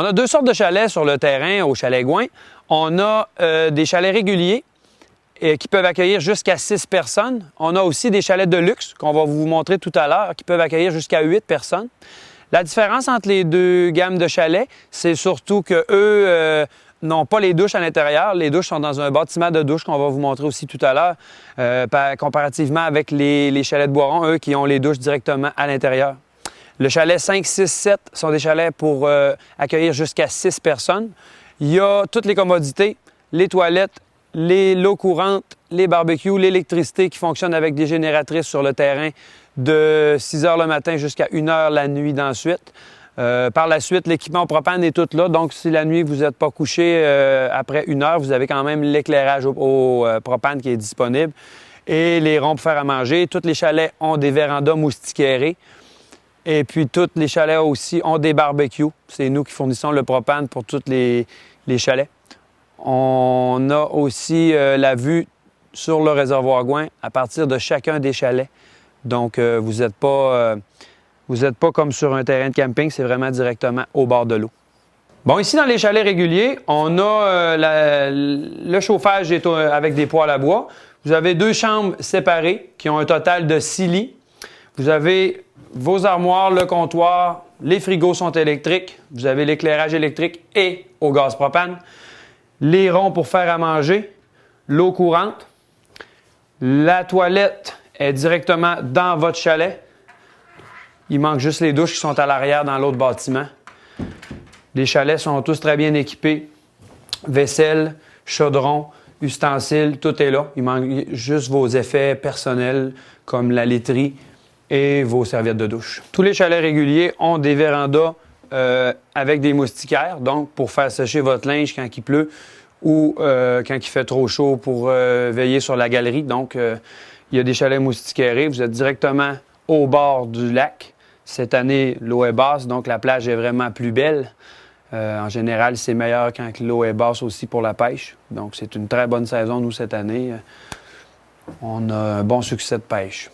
On a deux sortes de chalets sur le terrain au Chalet Gouin. On a des chalets réguliers qui peuvent accueillir jusqu'à 6 personnes. On a aussi des chalets de luxe qu'on va vous montrer tout à l'heure qui peuvent accueillir jusqu'à 8 personnes. La différence entre les deux gammes de chalets, c'est surtout qu'eux n'ont pas les douches à l'intérieur. Les douches sont dans un bâtiment de douche qu'on va vous montrer aussi tout à l'heure, comparativement avec les chalets de Boiron, eux qui ont les douches directement à l'intérieur. Le chalet 5, 6, 7 sont des chalets pour accueillir jusqu'à 6 personnes. Il y a toutes les commodités, les toilettes, l'eau courante, les barbecues, l'électricité qui fonctionne avec des génératrices sur le terrain de 6 heures le matin jusqu'à 1 heure la nuit d'ensuite. Par la suite, l'équipement au propane est tout là. Donc, si la nuit, vous n'êtes pas couché après 1 heure, vous avez quand même l'éclairage au propane qui est disponible. Et les ronds pour faire à manger. Tous les chalets ont des vérandas moustiquaires. Et puis, tous les chalets aussi ont des barbecues. C'est nous qui fournissons le propane pour tous les chalets. On a aussi la vue sur le réservoir Gouin à partir de chacun des chalets. Donc, vous n'êtes pas comme sur un terrain de camping, c'est vraiment directement au bord de l'eau. Bon, ici, dans les chalets réguliers, on a le chauffage est avec des poêles à bois. Vous avez 2 chambres séparées qui ont un total de 6 lits. Vous avez vos armoires, le comptoir, les frigos sont électriques. Vous avez l'éclairage électrique et au gaz propane. Les ronds pour faire à manger, l'eau courante. La toilette est directement dans votre chalet. Il manque juste les douches qui sont à l'arrière dans l'autre bâtiment. Les chalets sont tous très bien équipés. Vaisselle, chaudron, ustensiles, tout est là. Il manque juste vos effets personnels comme la laiterie et vos serviettes de douche. Tous les chalets réguliers ont des vérandas avec des moustiquaires, donc pour faire sécher votre linge quand il pleut ou quand il fait trop chaud pour veiller sur la galerie. Donc, il y a des chalets moustiquaires. Vous êtes directement au bord du lac. Cette année, l'eau est basse, donc la plage est vraiment plus belle. En général, c'est meilleur quand l'eau est basse aussi pour la pêche. Donc, c'est une très bonne saison, nous, cette année. On a un bon succès de pêche.